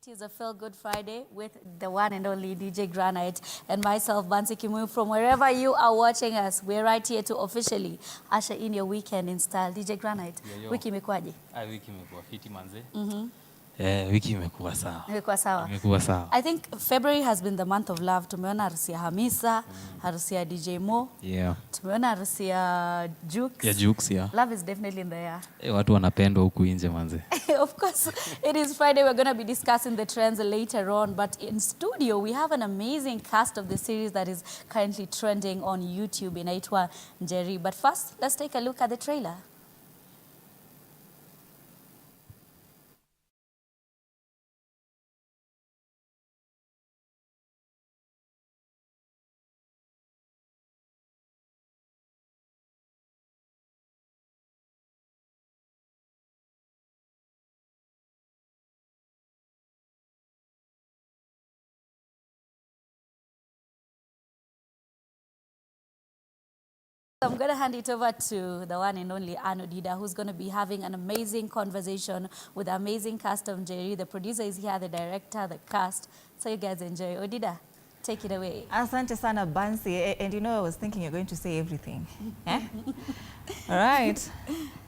It is a Feel Good Friday with the one and only DJ Granite and myself, Bansi Kimu. From wherever you are watching us, we're right here to officially usher in your weekend in style. DJ Granite, wiki imekuwaje? Wiki imekuwa fiti manze. Wiki imekuwa sawa. Imekuwa sawa. Imekuwa sawa. I think February has been the month of love. Tumeona harusi ya Hamisa, harusi ya DJ Mo. Yeah. Tumeona harusi ya Jux. Ya Jux, yeah. Love is definitely in the air. Watu wanapendwa huku nje manze. Of course, it is Friday. We're going to be discussing the trends later on. But in studio, we have an amazing cast of the series that is currently trending on YouTube. Inaitwa NJERI. But first, let's take a look at the trailer. I'm going to hand it over to the one and only Odida, who's going to be having an amazing conversation with the amazing cast of NJERI. The producer is here, the director, the cast. So you guys enjoy. Odida, take it away. Asante sana Bansi. And you know, I was thinking you're going to say everything. Eh? All right.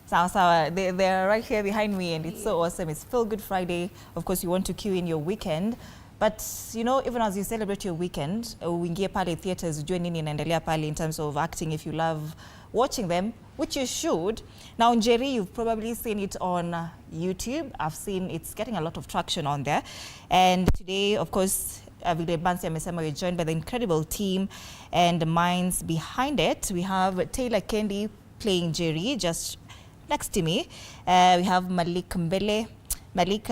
Sawa. They're right here behind me, and it's so awesome. It's Feel Good Friday. Of course, you want to cue in your weekend. But, you know, even as you celebrate your weekend, uingie pale theaters, ujue nini inaendelea pale in terms of acting if you love watching them, which you should. Now, NJERI, you've probably seen it on YouTube. I've seen it's getting a lot of traction on there. And today, of course, Vile Bansi amesema we're joined by the incredible team and the minds behind it. We have Taylor Kendi playing NJERI just next to me. We have Malik Mbele. Malik,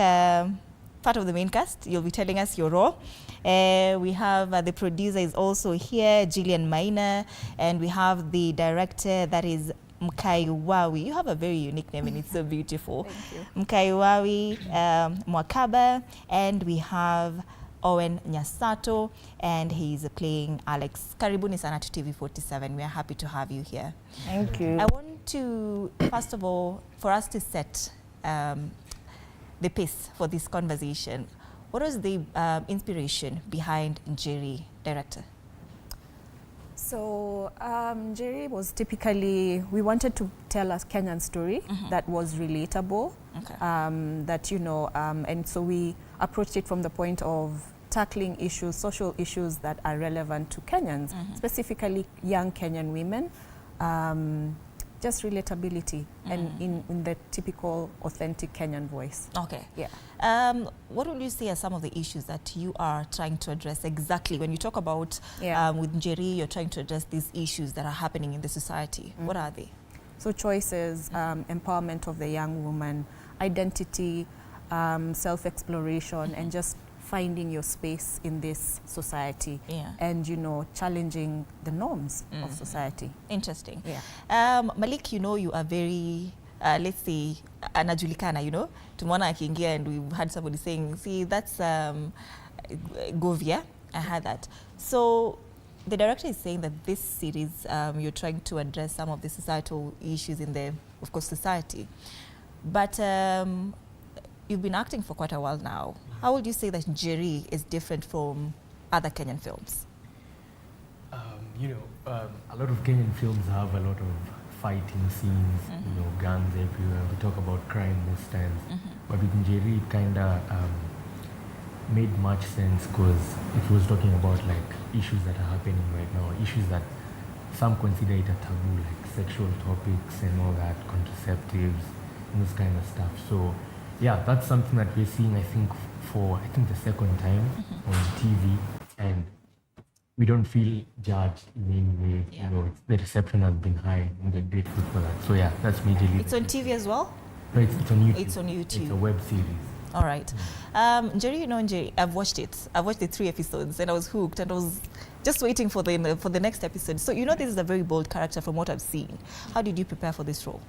part of the main cast, you'll be telling us your role. We have the producer is also here, Jillian Maina, and we have the director, that is Mkaiwawi. You have a very unique name and it's so beautiful. Thank you. Mkaiwawi Mwakaba, and we have Owen Nyasato, and he's playing Alex. Karibuni sana to TV47. We are happy to have you here. Thank you. I want to, first of all, for us to set the pace for this conversation. What was the inspiration behind NJERI, director? So NJERI was typically, we wanted to tell a Kenyan story that was relatable, that, you know, and so we approached it from the point of tackling issues, social issues that are relevant to Kenyans, specifically young Kenyan women. Just relatability and in the typical authentic Kenyan voice. Okay. Yeah. What would you say are some of the issues that you are trying to address exactly? When you talk about with NJERI, you're trying to address these issues that are happening in the society. What are they? So choices, empowerment of the young woman, identity, self-exploration, and just finding your space in this society, and, you know, challenging the norms of society. Interesting. Yeah. Malik, you know, you are very, let's say, anajulikana, you know, tumwana akiingia, and we've had somebody saying, see, that's Govia. I had that. So the director is saying that this series, you're trying to address some of the societal issues in the, of course, society. But you've been acting for quite a while now. How would you say that NJERI is different from other Kenyan films? You know, a lot of Kenyan films have a lot of fighting scenes, you know, guns everywhere. We talk about crime most times. But with NJERI, it kind of made much sense because it was talking about like issues that are happening right now, issues that some consider it a taboo, like sexual topics and all that, contraceptives, and this kind of stuff. So yeah, that's something that we're seeing, I think, for the second time on TV, and we don't feel judged in any way. You know, the reception has been high, and we're grateful for that. So yeah, that's majorly. It's on TV as well? No, it's on YouTube. It's on YouTube. It's a web series. All right. NJERI, you know, NJERI, I've watched it. I've watched the 3 episodes, and I was hooked, and I was just waiting for the next episode. So you know, this is a very bold character from what I've seen. How did you prepare for this role?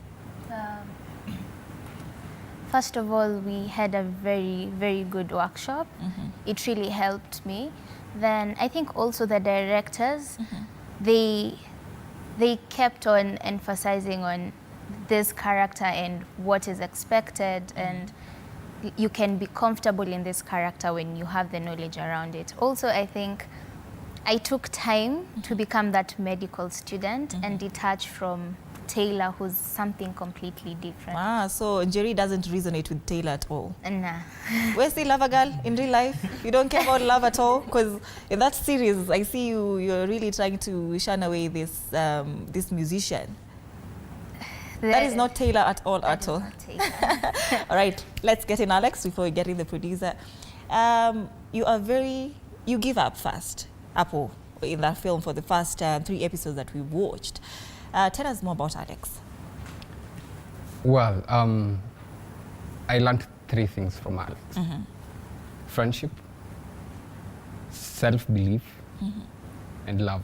First of all, we had a very, very good workshop. It really helped me. Then I think also the directors, they kept on emphasizing on this character and what is expected, and you can be comfortable in this character when you have the knowledge around it. Also, I think I took time to become that medical student and detach from Taylor, who's something completely different. Ah, so NJERI doesn't resonate with Taylor at all? Nah. Where's the lover girl in real life? You don't care about love at all? Because in that series, I see you're really trying to shun away this this musician. That is not Taylor at all, at all. All right, let's get in Alex before we get in the producer. You give up fast, Apple, in that film for the first 3 episodes that we watched. Tell us more about Alex. Well, I learned 3 things from Alex. Friendship, self-belief, and love.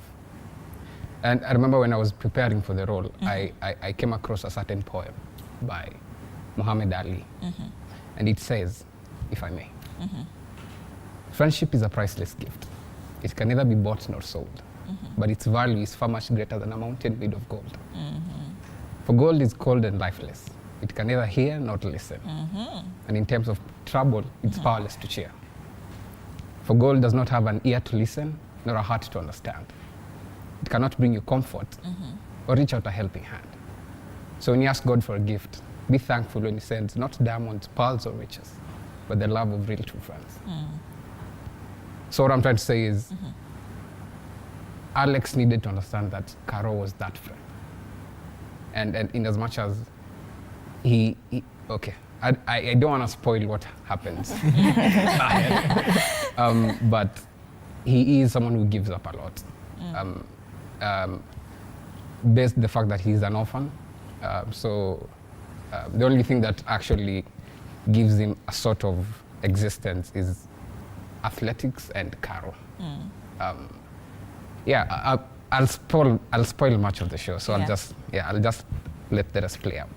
And I remember when I was preparing for the role, I came across a certain poem by Muhammad Ali. And it says, if I may, friendship is a priceless gift. It can neither be bought nor sold, but its value is far much greater than a mountain made of gold. For gold is cold and lifeless. It can neither hear nor listen. And in times of trouble, it's powerless to cheer. For gold does not have an ear to listen, nor a heart to understand. It cannot bring you comfort or reach out a helping hand. So when you ask God for a gift, be thankful when he sends not diamonds, pearls, or riches, but the love of real true friends. So what I'm trying to say is, Alex needed to understand that Caro was that friend. And in as much as he okay, I don't want to spoil what happens. But he is someone who gives up a lot. Based the fact that he's an orphan. The only thing that actually gives him a sort of existence is athletics and Caro. I'll spoil much of the show, so I'll just let the rest play out.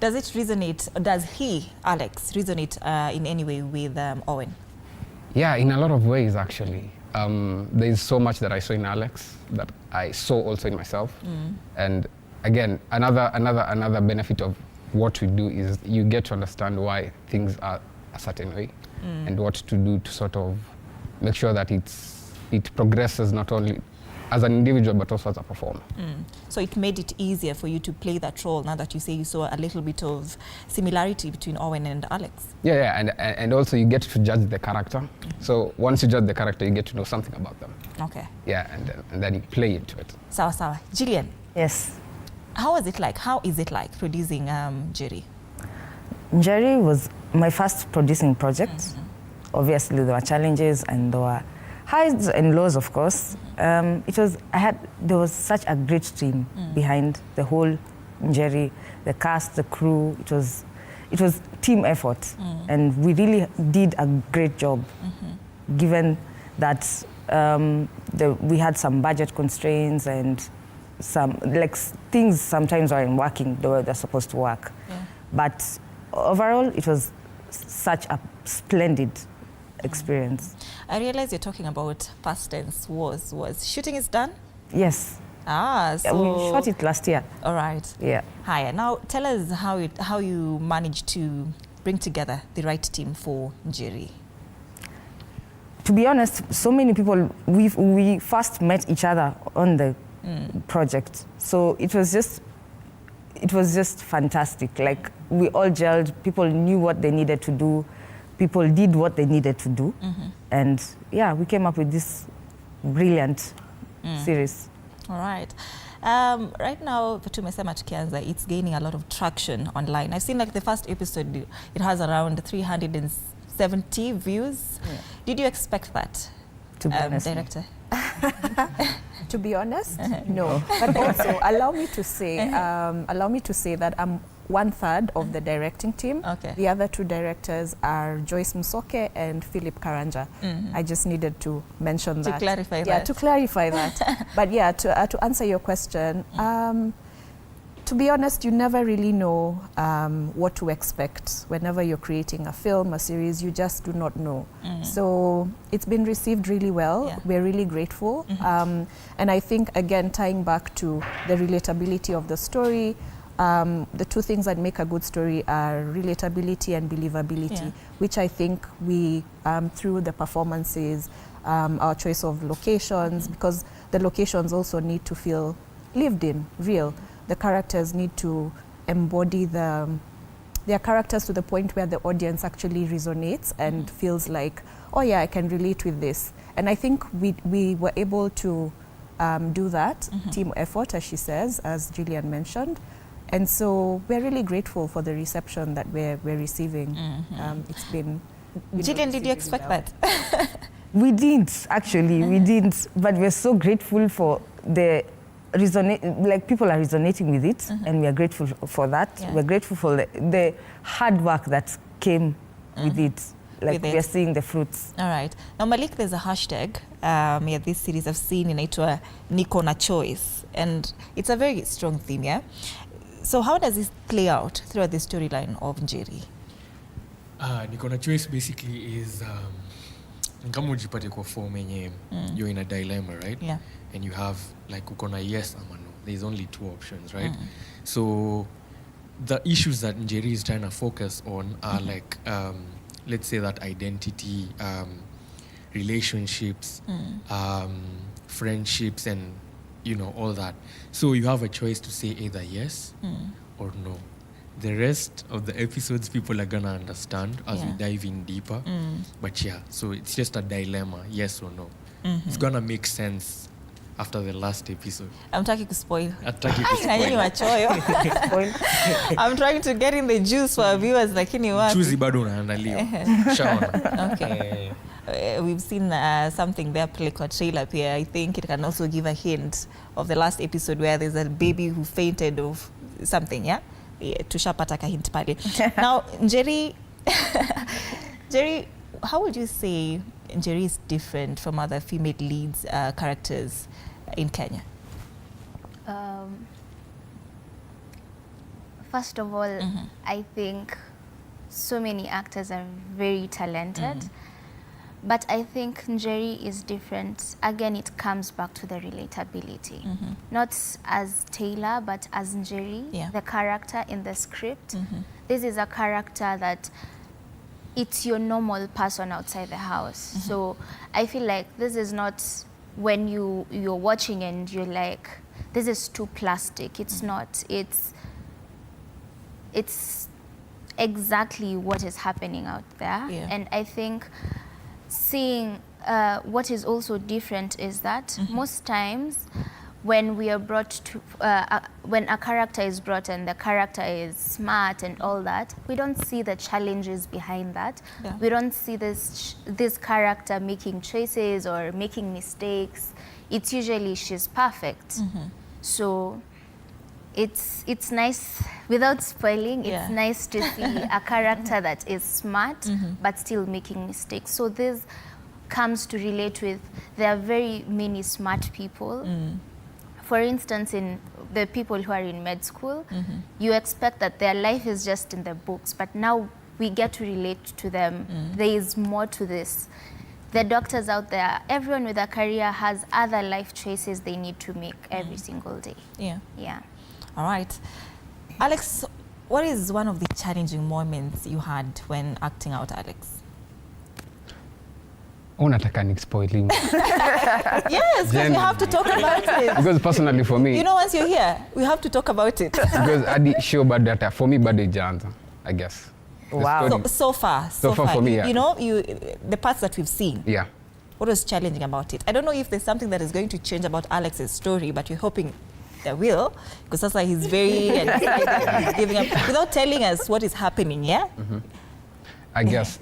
Does it resonate, does he, Alex, resonate in any way with Owen? Yeah, in a lot of ways, actually. There is so much that I saw in Alex that I saw also in myself. And again, another benefit of what we do is you get to understand why things are a certain way and what to do to sort of make sure that it progresses not only as an individual but also as a performer. So it made it easier for you to play that role now that you say you saw a little bit of similarity between Owen and Alex. Yeah, and also you get to judge the character. So once you judge the character, you get to know something about them. Okay. Yeah, and then you play into it. Sawa. Gillian. Yes. How is it like producing NJERI? NJERI was my first producing project. Obviously there were challenges and there were highs and lows, of course. There was such a great team behind the whole NJERI, the cast, the crew. It was team effort, and we really did a great job, given that we had some budget constraints and some things sometimes weren't working the way they're supposed to work. But overall, it was such a splendid experience. I realize you're talking about past tense. Was shooting is done? Yes. So we shot it last year. All right. Yeah. Hi. Now tell us how you managed to bring together the right team for NJERI. To be honest, so many people, we first met each other on the project, so it was just fantastic. Like, we all gelled. People knew what they needed to do. People did what they needed to do. And yeah, we came up with this brilliant series. All right. Right now, Tumesema Tukianza, it's gaining a lot of traction online. I've seen the first episode, it has around 370 views. Did you expect that, to be honest, director? To be honest, no. But also, allow me to say that I'm 1/3 of the directing team. Okay. The other 2 directors are Joyce Musoke and Philip Karanja. I just needed to mention that. To clarify that. Yeah, to clarify that. But yeah, to answer your question, to be honest, you never really know what to expect. Whenever you're creating a film, a series, you just do not know. So it's been received really well. Yeah. We're really grateful. And I think, again, tying back to the relatability of the story, the two things that make a good story are relatability and believability, which I think we, through the performances, our choice of locations, because the locations also need to feel lived in, real. The characters need to embody their characters to the point where the audience actually resonates and feels like, oh yeah, I can relate with this. And I think we were able to do that, team effort, as she says, as Gillian mentioned. And so we're really grateful for the reception that we're receiving. It's been... Gillian, did you expect that? We didn't, actually, we didn't. But we're so grateful for the people are resonating with it, and we are grateful for that. Yeah. We're grateful for the hard work that came with it. Like, we are seeing the fruits. All right. Now, Malik, there's a hashtag this series I've seen inaitwa Niko na Choice, and it's a very strong theme, yeah? So how does this play out throughout the storyline of Njeri? Niko na Choice basically is kama ujipate kwa form yenye you're in a dilemma, right? Yeah. And you have like uko na yes ama no. There's only two options, right? So the issues that Njeri is trying to focus on are like let's say that identity, relationships, friendships, and you know, all that. So you have a choice to say either yes or no. The rest of the episodes people are gonna understand as we dive in deeper. But yeah, so it's just a dilemma, yes or no. It's gonna make sense after the last episode. I'm trying to spoil. I'm trying to get in the juice for our viewers, lakini wapi. Chuzi bado unaandaliwa. Shaona. Okay. We've seen something there, like a trailer here. I think it can also give a hint of the last episode where there's a baby who fainted of something, yeah? Tushapata ka hint pale. Now, Njeri, how would you say Njeri is different from other female leads characters in Kenya? First of all, I think so many actors are very talented. But I think Njeri is different. Again, it comes back to the relatability. Not as Taylor, but as Njeri, the character in the script. This is a character that it's your normal person outside the house. So I feel like this is not when you're watching and you're like, this is too plastic. It's not. It's exactly what is happening out there. And I think seeing what is also different is that most times when we are brought to, when a character is brought and the character is smart and all that, we don't see the challenges behind that. We don't see this character making choices or making mistakes. It's usually she's perfect. So it's nice, without spoiling, it's nice to see a character that is smart but still making mistakes. So this comes to relate with, there are very many smart people. For instance, in the people who are in med school, you expect that their life is just in the books, but now we get to relate to them. There is more to this. The doctors out there, everyone with a career has other life choices they need to make every single day. Yeah. All right. Alex, what is one of the challenging moments you had when acting out, Alex? Unataka spoiling. Yes, because we have to talk about it. Because personally for me, you know, once you're here, we have to talk about it. Because I did show bad data. For me, bad data, I guess. Wow. So far for me, you know, the parts that we've seen. Yeah. What was challenging about it? I don't know if there's something that is going to change about Alex's story, but we're hoping there will, because that's why he's very excited. He's giving up without telling us what is happening. Yeah. I guess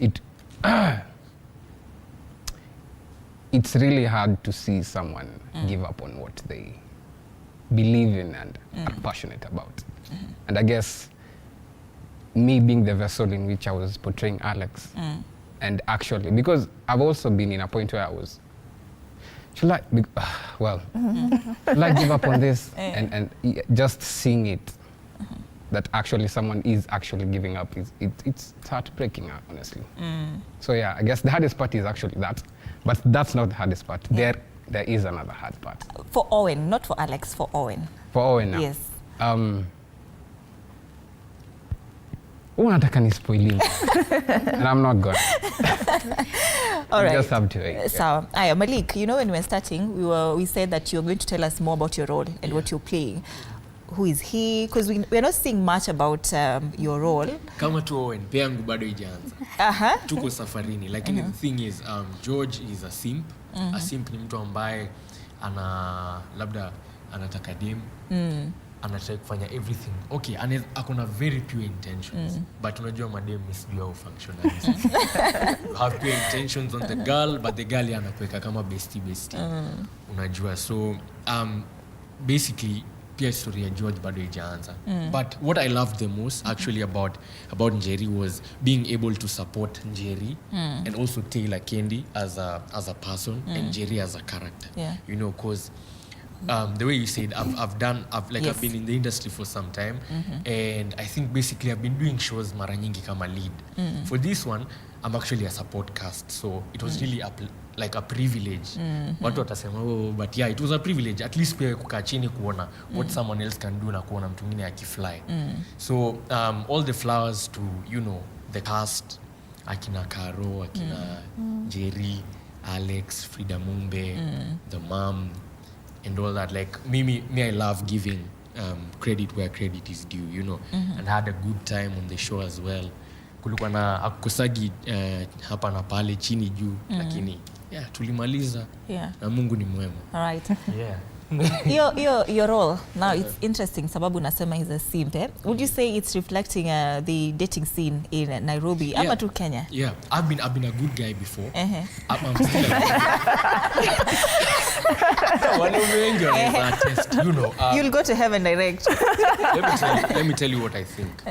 it's really hard to see someone give up on what they believe in and are passionate about. And I guess me being the vessel in which I was portraying Alex, and actually, because I've also been in a point where I was, should I give up on this? And just seeing it, that actually someone is actually giving up, it's heartbreaking, honestly. So yeah, I guess the hardest part is actually that. But that's not the hardest part. There is another hard part. For Owen, not for Alex, for Owen. For Owen now. Yes. unataka nispoilie. And I'm not going. All right. Just have to wait. So, Malik, you know, when we were starting, we said that you're going to tell us more about your role and what you're playing. Who is he? Because we're not seeing much about your role. Kama tu Owen, pia yangu bado ijaanza. Tuko safarini. Lakini the thing is, George is a simp. A simp ni mtu ambaye labda anataka dem. Anataka kufanya everything. Okay, akona very pure intentions. But unajua madem sijui how functionalism. You have pure intentions on the girl, but the girl anakuweka kama bestie. Unajua. So, basically, pia story ya George bado ijaanza. But what I loved the most actually about NJERI was being able to support NJERI and also Taylor Kendi as a person and NJERI as a character. Yeah. You know, because the way you said, I've been in the industry for some time, and I think basically I've been doing shows mara nyingi kama lead. For this one, I'm actually a support cast, so it was really like a privilege. Watu watasema, but yeah, it was a privilege. At least pia kukaa chini kuona what someone else can do na kuona mtu mwingine akifly. So all the flowers to, you know, the cast, akina Karo, akina NJERI, Alex, Frida Mumbe, the mom, and all that. Like me I love giving credit where credit is due, you know. And I had a good time on the show as well. Kulikuwa na akukosagi hapa na pale chini juu, lakini yeah, tulimaliza. Na Mungu ni mwema. All right. Yeah. Your role now, it's interesting sababu nasema he's a simp. Would you say it's reflecting the dating scene in Nairobi ama tu Kenya? Yeah, I've been a good guy before. I'm still a test, you know. You'll go to heaven direct. Let me tell you what I think.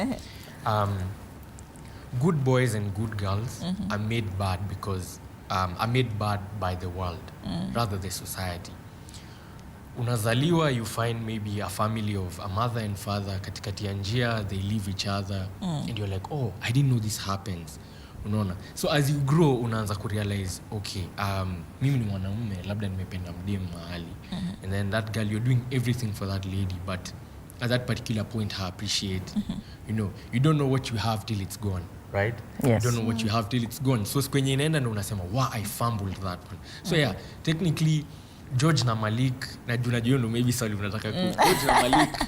Good boys and good girls are made bad because are made bad by the world rather than society. Unazaliwa, you find maybe a family of a mother and father, katikati ya njia, they leave each other, and you're like, oh, I didn't know this happens. Unaona? So as you grow, unaanza kurealize, okay, mimi ni mwanaume, labda nimependa mdem mahali. And then that girl, you're doing everything for that lady, but at that particular point, her appreciate. You know, you don't know what you have till it's gone, right? Yes. You don't know what you have till it's gone. So kwenye inaenda na unasema, wow, I fumbled that one. So yeah, technically, George na Malik, na junajua ndo maybe swali unataka George na Malik,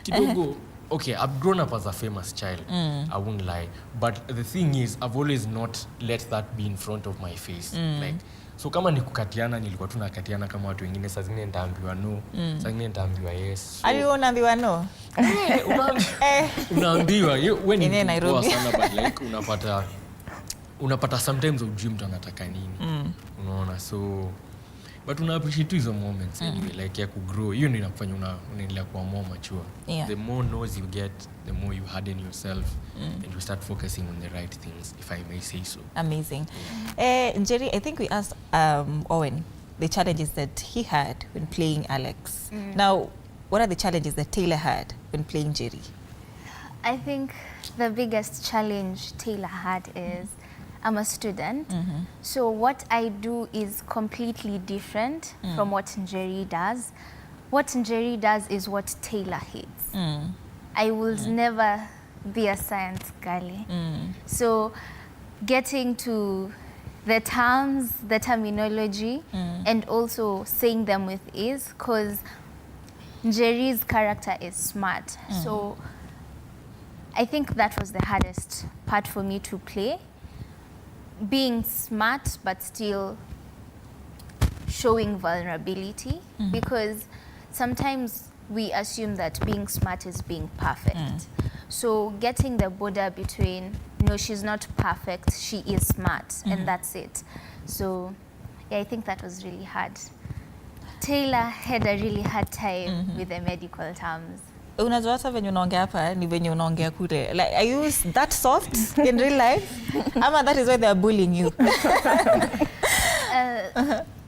kidogo, okay, I've grown up as a famous child, I won't lie. But the thing is, I've always not let that be in front of my face. Like, so kama ni kukatiana, nilikuwa tu nakatiana kama watu wengine, saa zingine nitaambiwa no, saa zingine nitaambiwa yes. Aliyo unaambiwa no? Unaambiwa, when in Nairobi sana, but like unapata sometimes ujui mtu anataka nini. Unaona, so but una appreciate hizo moments anyway, like ya kugrow. Hiyo ndio inakufanya unaendelea kuwa more mature. The more knows you get, the more you harden yourself and you start focusing on the right things, if I may say so. Amazing. NJERI, I think we asked Owen the challenges that he had when playing Alex. Now, what are the challenges that Taylor had when playing NJERI? I think the biggest challenge Taylor had is I'm a student, so what I do is completely different from what NJERI does. What NJERI does is what Taylor hates. I will never be a science girly. So getting to the terms, the terminology, and also saying them with ease, because NJERI's character is smart. So I think that was the hardest part for me to play. Being smart but still showing vulnerability, because sometimes we assume that being smart is being perfect. So getting the border between, no, she's not perfect, she is smart, and that's it. So yeah, I think that was really hard. Taylor had a really hard time with the medical terms. Unajua hata venye unaongea hapa ni venye unaongea kule. Like, are you that soft in real life? Ama that is why they are bullying you?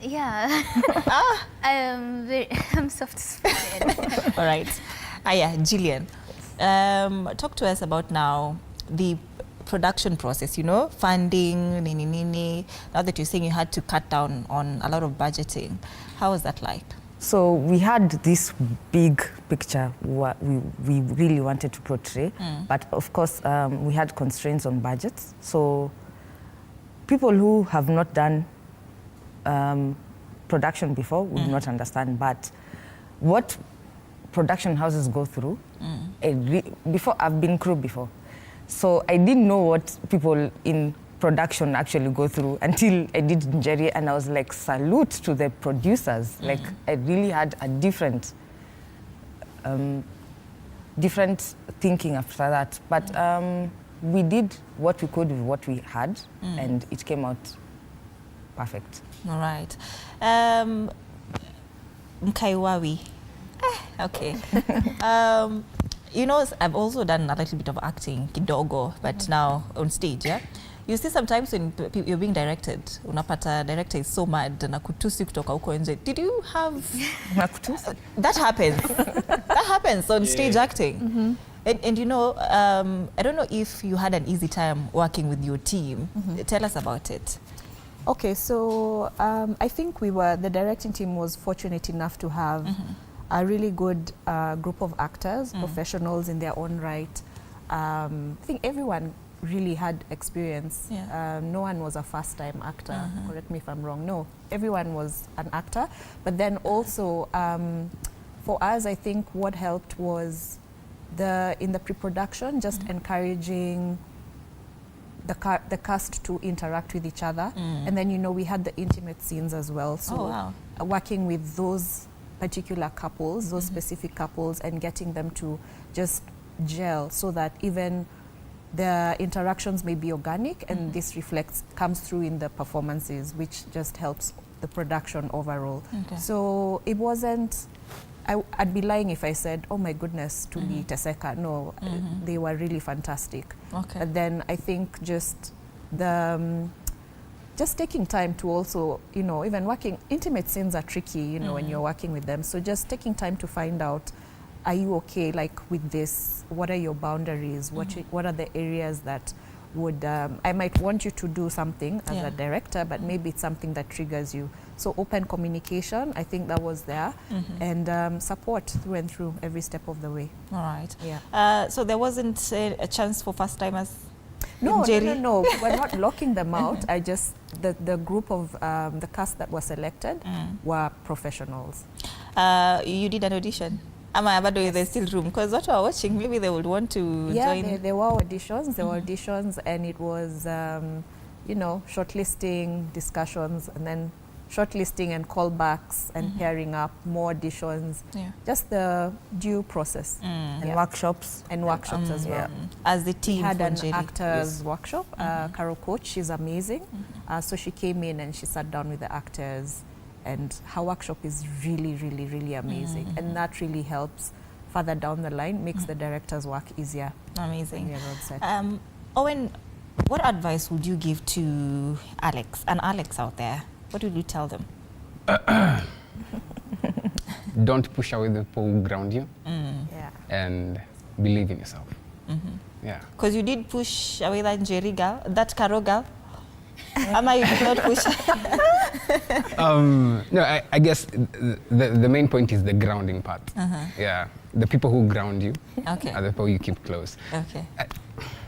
Yeah. I'm soft-spoken. All right. Gillian, talk to us about now the production process, you know, funding, nini. Now that you're saying you had to cut down on a lot of budgeting, how was that like? So we had this big picture what we really wanted to portray, but of course we had constraints on budgets. So people who have not done production before would not understand, but what production houses go through, before I've been crew before, so I didn't know what people in production actually go through until I did NJERI, and I was like, salute to the producers. Like I really had a different thinking after that. But we did what we could with what we had, and it came out perfect. All right. Mkaiwawi. Okay. You know, I've also done a little bit of acting, kidogo, but now on stage, yeah? You see sometimes when you're being directed, unapata director is so mad, nakutusi kutoka huko nje. Did you have... that happens. That happens on stage acting. And you know, I don't know if you had an easy time working with your team. Tell us about it. Okay, so I think the directing team was fortunate enough to have a really good group of actors, professionals in their own right. I think everyone really had experience. No one was a first-time actor. Correct me if I'm wrong. No, everyone was an actor. But then also, for us, I think what helped was in the pre-production, just encouraging the cast to interact with each other. And then, you know, we had the intimate scenes as well. So working with those particular couples, those specific couples, and getting them to just gel so that even the interactions may be organic, and this comes through in the performances, which just helps the production overall. So it wasn't, I'd be lying if I said, oh my goodness, Tuli Teseka. No, they were really fantastic. But then I think just taking time to also, you know, even working, intimate scenes are tricky, you know, when you're working with them. So just taking time to find out, are you okay, like, with this? What are your boundaries? What are the areas that would, I might want you to do something as a director, but maybe it's something that triggers you. So open communication, I think that was there, and support through and through every step of the way. All right. Yeah. So there wasn't a chance for first-timers? No, we're not locking them out. I just, the group of the cast that was selected were professionals. You did an audition? There's still room, because what are watching, maybe they would want to join. Yeah, there were auditions. There were auditions, and it was, you know, shortlisting, discussions, and then shortlisting and callbacks and pairing up, more auditions. Just the due process. And workshops. And workshops as well. As the team we had an NJERI. actors workshop. Carol Coach, she's amazing. So she came in and she sat down with the actors, and her workshop is really, really, really amazing. And that really helps further down the line, makes the director's work easier. Amazing. Owen, what advice would you give to Alex out there? What would you tell them? Don't push away the people who ground you, and believe in yourself. Yeah. Because you did push away that NJERI girl, that Carol girl. Ama, you did not push. No, I guess the main point is the grounding part. Yeah, the people who ground you are the people you keep close.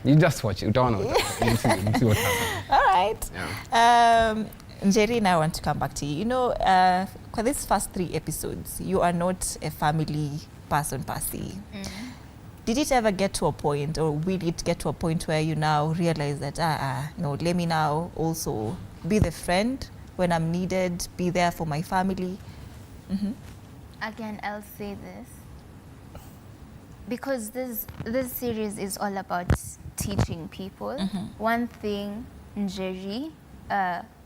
You just watch it. You don't know. You see what happens. All right. Yeah. NJERI, and I want to come back to you. You know, for these first 3 episodes, you are not a family person per se. Did it ever get to a point, or will it get to a point where you now realize that, no, let me now also be the friend when I'm needed, be there for my family? Again, I'll say this, because this series is all about teaching people. One thing NJERI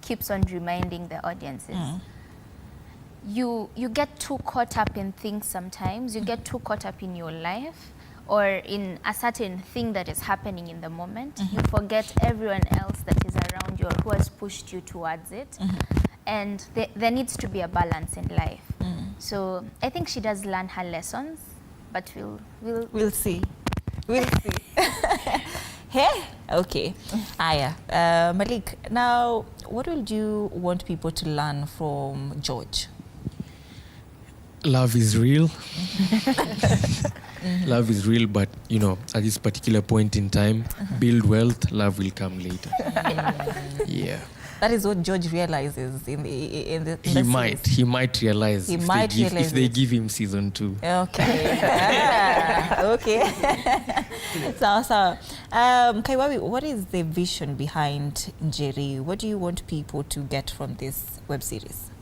keeps on reminding the audiences. You get too caught up in things sometimes. You get too caught up in your life or in a certain thing that is happening in the moment. You forget everyone else that is around you or who has pushed you towards it. And there needs to be a balance in life. So I think she does learn her lessons, but we'll see. We'll see. Hey, okay. Aya, Malik, now what would you want people to learn from George? Love is real. Love is real, but you know, at this particular point in time, build wealth, love will come later. Yeah. That is what George realizes in the He might realize if they give him season 2. Okay. Okay. So, Kaiwawi, what is the vision behind NJERI? What do you want people to get from this web series?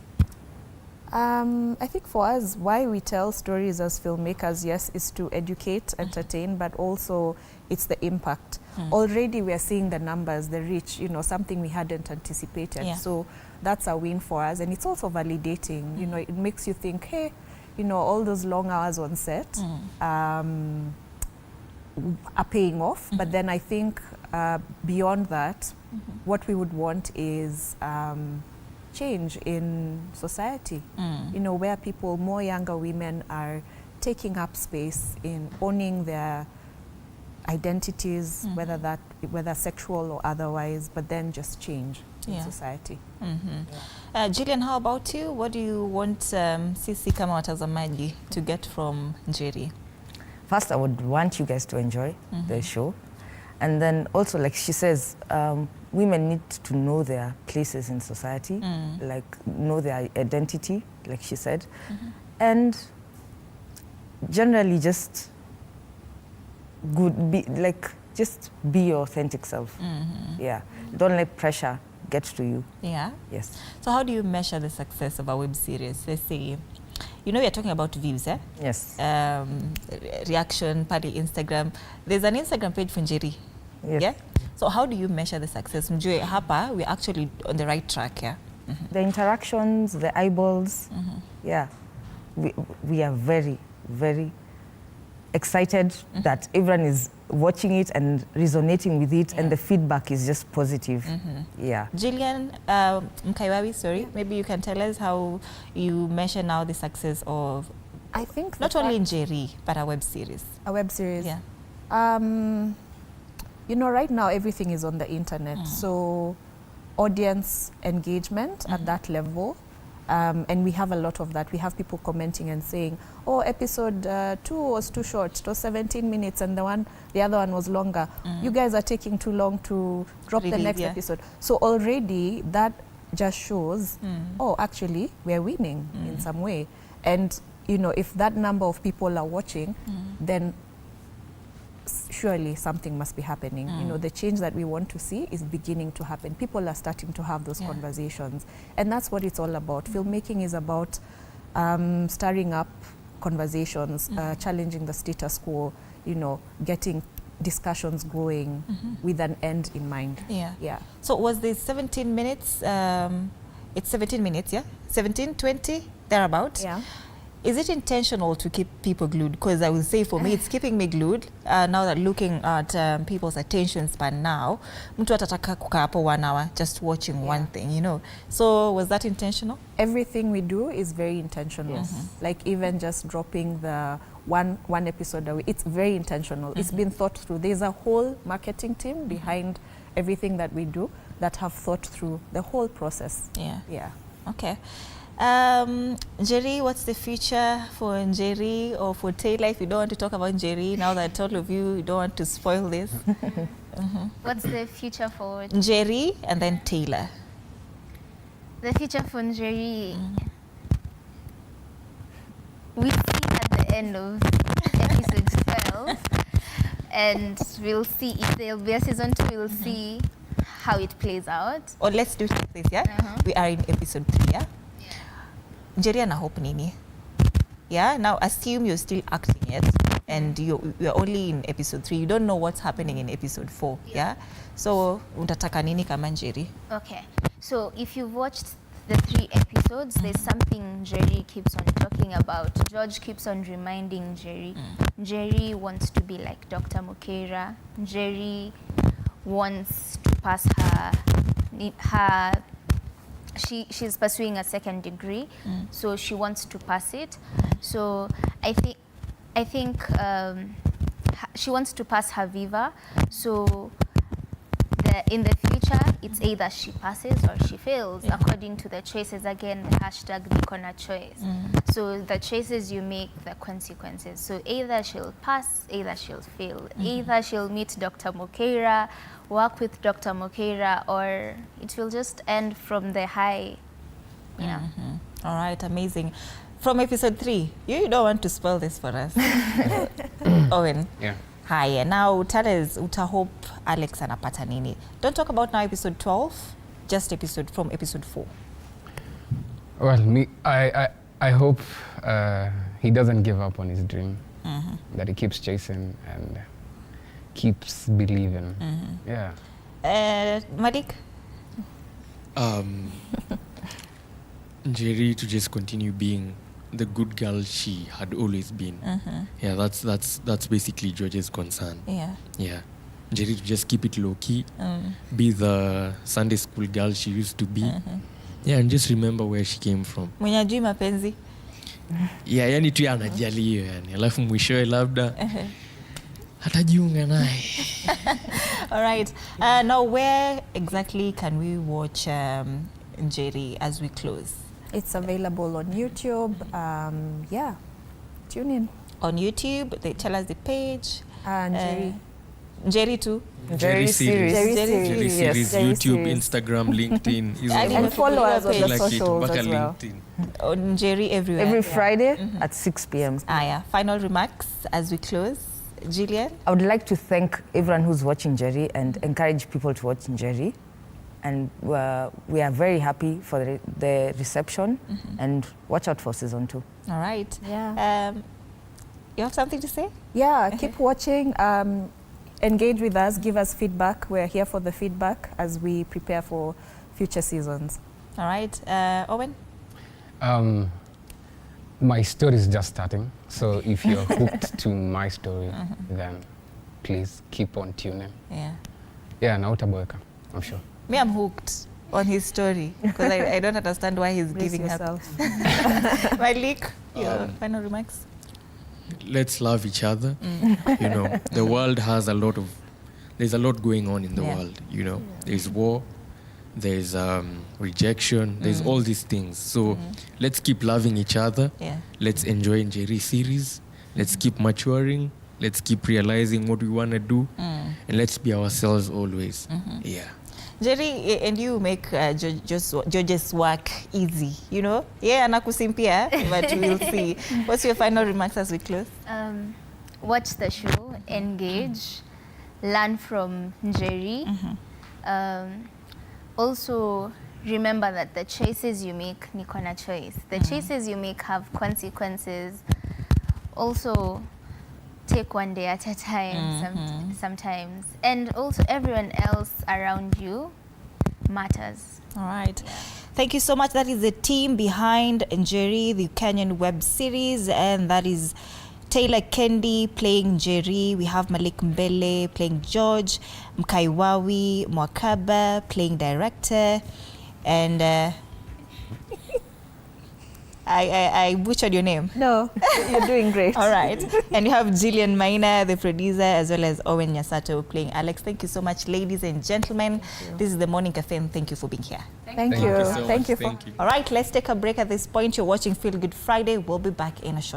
I think for us, why we tell stories as filmmakers, yes, is to educate, entertain, but also it's the impact. Already we are seeing the numbers, the reach, you know, something we hadn't anticipated. Yeah. So that's a win for us. And it's also validating, you know, it makes you think, hey, you know, all those long hours on set are paying off. But then I think beyond that, what we would want is change in society, you know, where people, more younger women are taking up space in owning their identities, whether sexual or otherwise, but then just change in society. Gillian, how about you? What do you want sisi kama watazamaji to get from NJERI? First, I would want you guys to enjoy the show. And then also, like she says, women need to know their places in society, like know their identity, like she said. And generally just just be your authentic self. Yeah. Don't let pressure get to you. Yeah. Yes. So how do you measure the success of a web series? Let's say, you know, you're talking about views, eh? Yes. Reaction, party, Instagram. There's an Instagram page for NJERI. Yes. Yeah? So how do you measure the success? Mjue hapa, we're actually on the right track, yeah? The interactions, the eyeballs, yeah. We are very, very excited that everyone is watching it and resonating with it, and the feedback is just positive. Yeah. Gillian, Mkaiwawi, sorry, maybe you can tell us how you measure now the success of, I think not only NJERI, but a web series. A web series. Yeah. You know, right now everything is on the internet, so audience engagement at that level, and we have a lot of that. We have people commenting and saying, oh, episode 2 was too short, it was 17 minutes, and the other one was longer. You guys are taking too long to drop the next episode. So already that just shows, oh, actually we're winning in some way. And you know, if that number of people are watching, then surely something must be happening. You know, the change that we want to see is beginning to happen. People are starting to have those conversations, and that's what it's all about. Filmmaking is about stirring up conversations, challenging the status quo, you know, getting discussions going with an end in mind. Yeah. So was this 17 minutes, it's 17 minutes, yeah? 17, 20, thereabout? Yeah. Is it intentional to keep people glued? Because I would say for me, it's keeping me glued. Now that looking at people's attention span now, mtu atataka kukaa hapo 1 hour just watching one thing, you know. So was that intentional? Everything we do is very intentional. Like even just dropping the one episode a week, it's very intentional. It's been thought through. There's a whole marketing team behind everything that we do that have thought through the whole process. Yeah. Okay. NJERI, what's the future for NJERI or for Taylor? If you don't want to talk about NJERI, now that all of you don't want to spoil this. What's the future for NJERI and then Taylor? The future for NJERI, we see at the end of episode 12, and we'll see if there'll be a season 2. We'll see how it plays out. Or let's do this, yeah? We are in episode 3, yeah? NJERI ana hope nini? Yeah, now assume you're still acting it and you're only in episode 3. You don't know what's happening in episode 4, yeah? So, untataka nini kama NJERI? Okay, so if you've watched the 3 episodes, there's something NJERI keeps on talking about. George keeps on reminding NJERI. NJERI wants to be like Dr. Mukera. NJERI wants to pass she's pursuing a 2nd degree, so she wants to pass it. So I think she wants to pass her Viva. So in the future, it's either she passes or she fails according to the choices. Again, the hashtag Nikona choice. So the choices you make, the consequences. So either she'll pass, either she'll fail. Either she'll meet Dr. Mokeira, work with Dr. Mokeira, or it will just end from the high. Yeah. All right, amazing. From episode 3, you don't want to spoil this for us. Owen. Yeah. Hi, now tell us, utahope Alex anapata nini. Don't talk about now episode 12, just from episode 4. Well, I hope he doesn't give up on his dream, that he keeps chasing and keeps believing. Yeah. Malik? NJERI to just continue being the good girl she had always been. Yeah, that's basically George's concern. Yeah. Yeah. NJERI to just keep it low key, be the Sunday school girl she used to be. Yeah, and just remember where she came from. Mwenye ajui mapenzi. Yeah, yani tu anajali hiyo yani. Alafu mwishowe labda hatajiunga naye. All right. Now where exactly can we watch NJERI as we close? It's available on YouTube. Yeah, tune in. On YouTube, they tell us the page. NJERI. NJERI too. NJERI Series. NJERI Series. Series, NJERI YouTube, Series. Instagram, LinkedIn. Is And follow us on the kila kitu, socials mpaka as well. LinkedIn. On NJERI everywhere. Every Friday at 6 p.m. Yeah. Final remarks as we close. Gillian? I would like to thank everyone who's watching NJERI and encourage people to watch NJERI. And we are very happy for the reception, and watch out for season 2. All right. Yeah. You have something to say? Yeah, keep watching. Engage with us, give us feedback. We're here for the feedback as we prepare for future seasons. All right. Owen? My story is just starting, so if you're hooked to my story, then please keep on tuning. Yeah. Yeah, na utaboeka, I'm sure. Me, I'm hooked on his story because I don't understand why he's Brace giving yourself. up. Malik, your final remarks? Let's love each other. You know, the world has there's a lot going on in the world, you know. There's war, there's rejection, there's all these things. So let's keep loving each other. Yeah. Let's enjoy NJERI Series. Let's keep maturing. Let's keep realizing what we want to do. And let's be ourselves always. Yeah. Jerry, and you make George's work easy, you know? Yeah, anakusimpia, but we'll see. What's your final remarks as we close? Watch the show, engage, learn from NJERI. Also, remember that the choices you make, Nikona choice. The choices you make have consequences. Also, take one day at a time sometimes. And also everyone else around you matters. All right. Yeah. Thank you so much. That is the team behind NJERI, the Kenyan web series, and that is Taylor Kendi playing NJERI. We have Malik Mbele playing George, Mkaiwawi Mwakaba playing director, and I butchered your name. No, you're doing great. All right. And you have Jillian Maina, the producer, as well as Owen Nyasato playing Alex. Thank you so much, ladies and gentlemen. This is the Morning Cafe, and thank you for being here. Thank you. So Thank much. you. Thank you. All right, let's take a break at this point. You're watching Feel Good Friday. We'll be back in a short